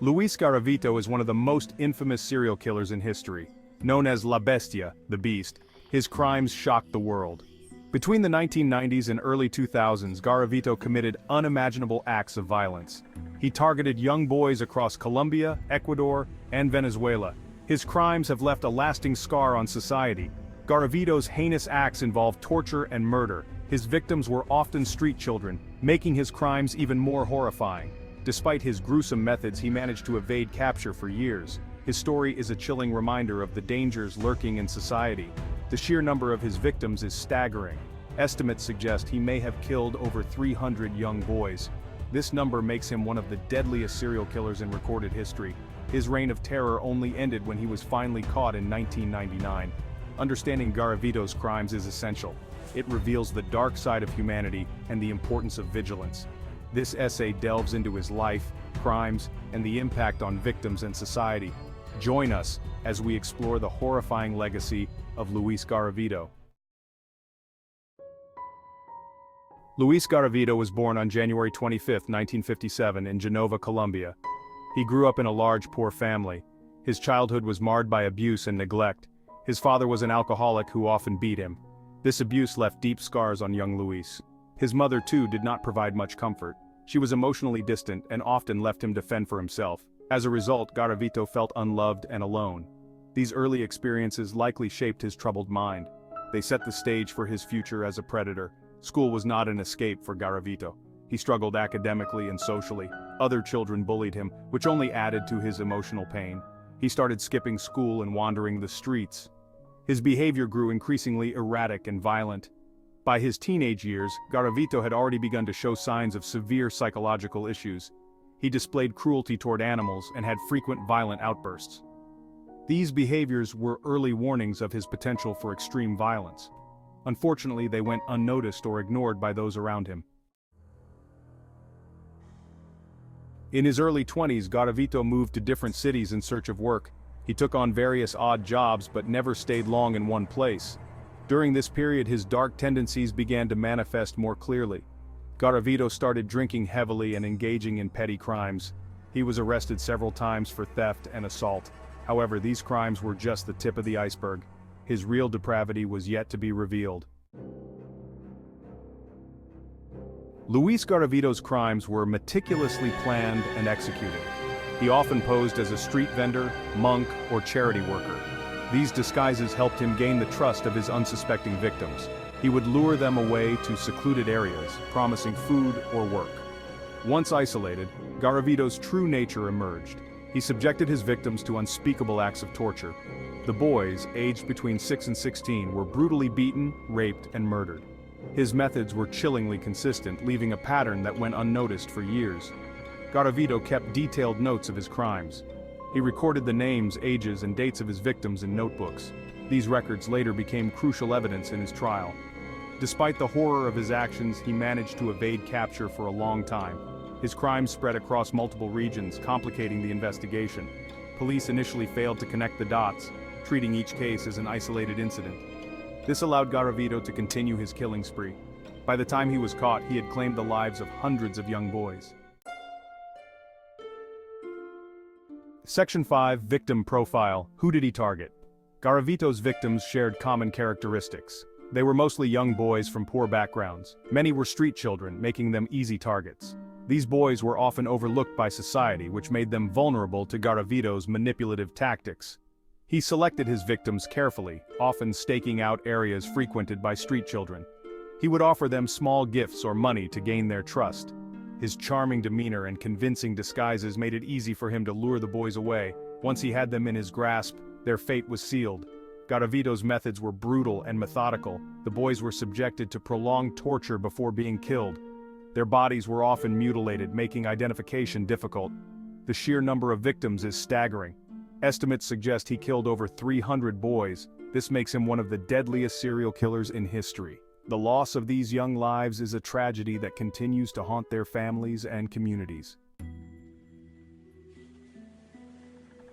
Luis Garavito is one of the most infamous serial killers in history. Known as La Bestia, the Beast, his crimes shocked the world. Between the 1990s and early 2000s, Garavito committed unimaginable acts of violence. He targeted young boys across Colombia, Ecuador, and Venezuela. His crimes have left a lasting scar on society. Garavito's heinous acts involved torture and murder. His victims were often street children, making his crimes even more horrifying. Despite his gruesome methods, he managed to evade capture for years. His story is a chilling reminder of the dangers lurking in society. The sheer number of his victims is staggering. Estimates suggest he may have killed over 300 young boys. This number makes him one of the deadliest serial killers in recorded history. His reign of terror only ended when he was finally caught in 1999. Understanding Garavito's crimes is essential. It reveals the dark side of humanity and the importance of vigilance. This essay delves into his life, crimes, and the impact on victims and society. Join us as we explore the horrifying legacy of Luis Garavito. Luis Garavito was born on January 25, 1957 in Genova, Colombia. He grew up in a large, poor family. His childhood was marred by abuse and neglect. His father was an alcoholic who often beat him. This abuse left deep scars on young Luis. His mother, too, did not provide much comfort. She was emotionally distant and often left him to fend for himself. As a result, Garavito felt unloved and alone. These early experiences likely shaped his troubled mind. They set the stage for his future as a predator. School was not an escape for Garavito. He struggled academically and socially. Other children bullied him, which only added to his emotional pain. He started skipping school and wandering the streets. His behavior grew increasingly erratic and violent. By his teenage years, Garavito had already begun to show signs of severe psychological issues. He displayed cruelty toward animals and had frequent violent outbursts. These behaviors were early warnings of his potential for extreme violence. Unfortunately, they went unnoticed or ignored by those around him. In his early 20s, Garavito moved to different cities in search of work. He took on various odd jobs but never stayed long in one place. During this period, his dark tendencies began to manifest more clearly. Garavito started drinking heavily and engaging in petty crimes. He was arrested several times for theft and assault. However, these crimes were just the tip of the iceberg. His real depravity was yet to be revealed. Luis Garavito's crimes were meticulously planned and executed. He often posed as a street vendor, monk, or charity worker. These disguises helped him gain the trust of his unsuspecting victims. He would lure them away to secluded areas, promising food or work. Once isolated, Garavito's true nature emerged. He subjected his victims to unspeakable acts of torture. The boys, aged between 6 and 16, were brutally beaten, raped, and murdered. His methods were chillingly consistent, leaving a pattern that went unnoticed for years. Garavito kept detailed notes of his crimes. He recorded the names, ages, and dates of his victims in notebooks. These records later became crucial evidence in his trial. Despite the horror of his actions, he managed to evade capture for a long time. His crimes spread across multiple regions, complicating the investigation. Police initially failed to connect the dots, treating each case as an isolated incident. This allowed Garavito to continue his killing spree. By the time he was caught, he had claimed the lives of hundreds of young boys. Section 5, Victim Profile. Who did he target? Garavito's victims shared common characteristics. They were mostly young boys from poor backgrounds. Many were street children, making them easy targets. These boys were often overlooked by society, which made them vulnerable to Garavito's manipulative tactics. He selected his victims carefully, often staking out areas frequented by street children. He would offer them small gifts or money to gain their trust. His charming demeanor and convincing disguises made it easy for him to lure the boys away. Once he had them in his grasp, their fate was sealed. Garavito's methods were brutal and methodical. The boys were subjected to prolonged torture before being killed. Their bodies were often mutilated, making identification difficult. The sheer number of victims is staggering. Estimates suggest he killed over 300 boys. This makes him one of the deadliest serial killers in history. The loss of these young lives is a tragedy that continues to haunt their families and communities.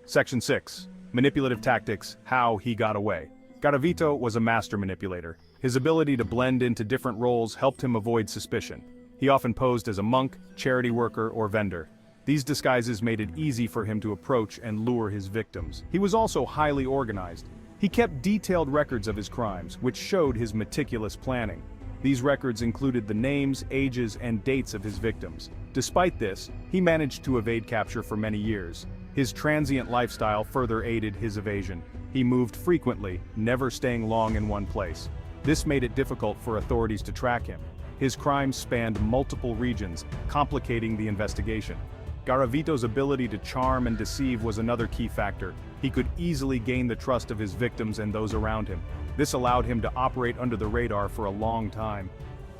Section 6. Manipulative Tactics. How he got away. Garavito was a master manipulator. His ability to blend into different roles helped him avoid suspicion. He often posed as a monk, charity worker, or vendor. These disguises made it easy for him to approach and lure his victims. He was also highly organized. He kept detailed records of his crimes, which showed his meticulous planning. These records included the names, ages, and dates of his victims. Despite this, he managed to evade capture for many years. His transient lifestyle further aided his evasion. He moved frequently, never staying long in one place. This made it difficult for authorities to track him. His crimes spanned multiple regions, complicating the investigation. Garavito's ability to charm and deceive was another key factor. He could easily gain the trust of his victims and those around him. This allowed him to operate under the radar for a long time.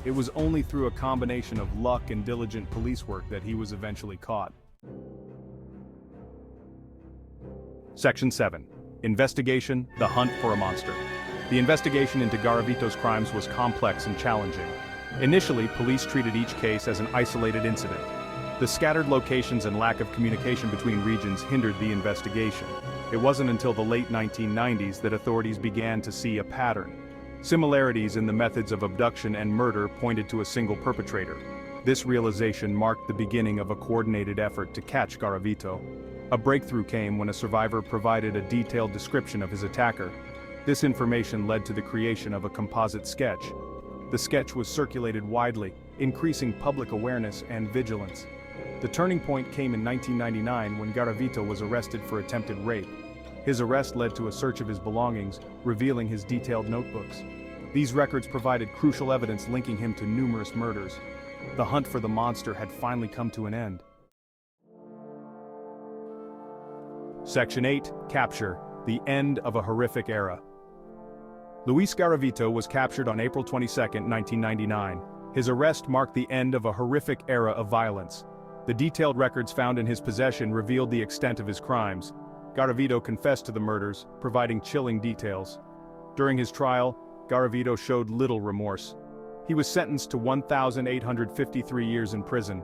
It was only through a combination of luck and diligent police work that he was eventually caught. Section 7. Investigation: The Hunt for a Monster. The investigation into Garavito's crimes was complex and challenging. Initially, police treated each case as an isolated incident. The scattered locations and lack of communication between regions hindered the investigation. It wasn't until the late 1990s that authorities began to see a pattern. Similarities in the methods of abduction and murder pointed to a single perpetrator. This realization marked the beginning of a coordinated effort to catch Garavito. A breakthrough came when a survivor provided a detailed description of his attacker. This information led to the creation of a composite sketch. The sketch was circulated widely, increasing public awareness and vigilance. The turning point came in 1999 when Garavito was arrested for attempted rape. His arrest led to a search of his belongings, revealing his detailed notebooks. These records provided crucial evidence linking him to numerous murders. The hunt for the monster had finally come to an end. Section 8. Capture: The End of a Horrific Era. Luis Garavito was captured on April 22, 1999. His arrest marked the end of a horrific era of violence. The detailed records found in his possession revealed the extent of his crimes. Garavito confessed to the murders, providing chilling details. During his trial, Garavito showed little remorse. He was sentenced to 1,853 years in prison.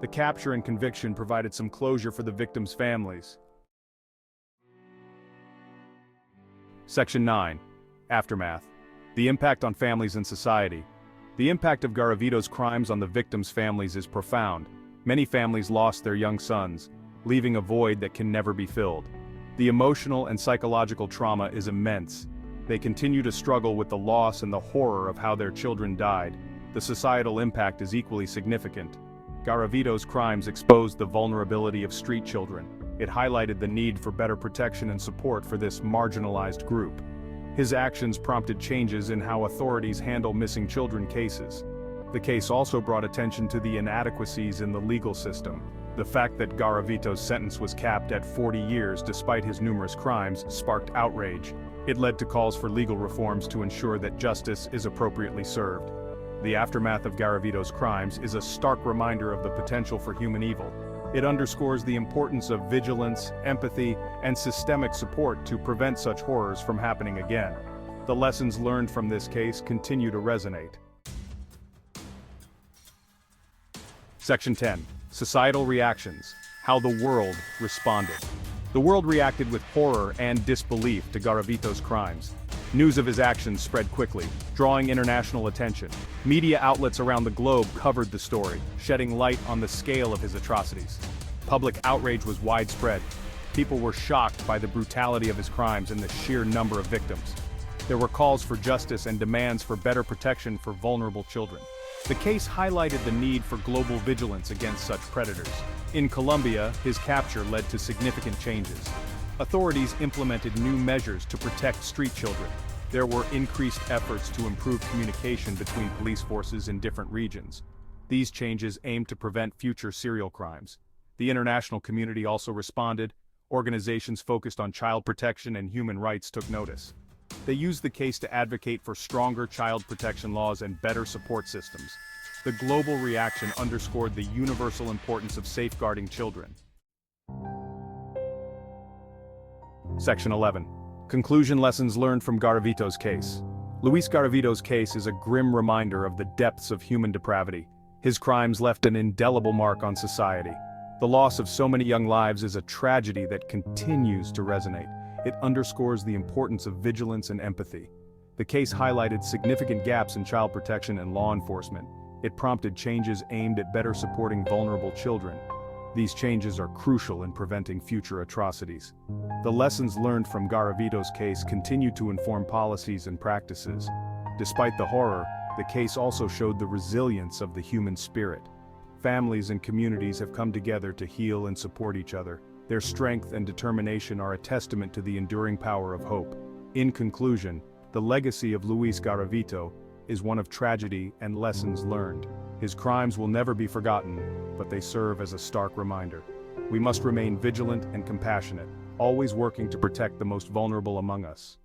The capture and conviction provided some closure for the victims' families. Section 9. Aftermath: The Impact on Families and Society. The impact of Garavito's crimes on the victims' families is profound. Many families lost their young sons, leaving a void that can never be filled. The emotional and psychological trauma is immense. They continue to struggle with the loss and the horror of how their children died. The societal impact is equally significant. Garavito's crimes exposed the vulnerability of street children. It highlighted the need for better protection and support for this marginalized group. His actions prompted changes in how authorities handle missing children cases. The case also brought attention to the inadequacies in the legal system. The fact that Garavito's sentence was capped at 40 years despite his numerous crimes sparked outrage. It led to calls for legal reforms to ensure that justice is appropriately served. The aftermath of Garavito's crimes is a stark reminder of the potential for human evil. It underscores the importance of vigilance, empathy, and systemic support to prevent such horrors from happening again. The lessons learned from this case continue to resonate. Section 10. Societal Reactions: How the World Responded. The world reacted with horror and disbelief to Garavito's crimes. News of his actions spread quickly, drawing international attention. Media outlets around the globe covered the story, shedding light on the scale of his atrocities. Public outrage was widespread. People were shocked by the brutality of his crimes and the sheer number of victims. There were calls for justice and demands for better protection for vulnerable children. The case highlighted the need for global vigilance against such predators. In Colombia, his capture led to significant changes. Authorities implemented new measures to protect street children. There were increased efforts to improve communication between police forces in different regions. These changes aimed to prevent future serial crimes. The international community also responded. Organizations focused on child protection and human rights took notice. They used the case to advocate for stronger child protection laws and better support systems. The global reaction underscored the universal importance of safeguarding children. Section 11. Conclusion: Lessons learned from Garavito's case. Luis Garavito's case is a grim reminder of the depths of human depravity. His crimes left an indelible mark on society. The loss of so many young lives is a tragedy that continues to resonate. It underscores the importance of vigilance and empathy. The case highlighted significant gaps in child protection and law enforcement. It prompted changes aimed at better supporting vulnerable children. These changes are crucial in preventing future atrocities. The lessons learned from Garavito's case continue to inform policies and practices. Despite the horror, the case also showed the resilience of the human spirit. Families and communities have come together to heal and support each other. Their strength and determination are a testament to the enduring power of hope. In conclusion, the legacy of Luis Garavito is one of tragedy and lessons learned. His crimes will never be forgotten, but they serve as a stark reminder. We must remain vigilant and compassionate, always working to protect the most vulnerable among us.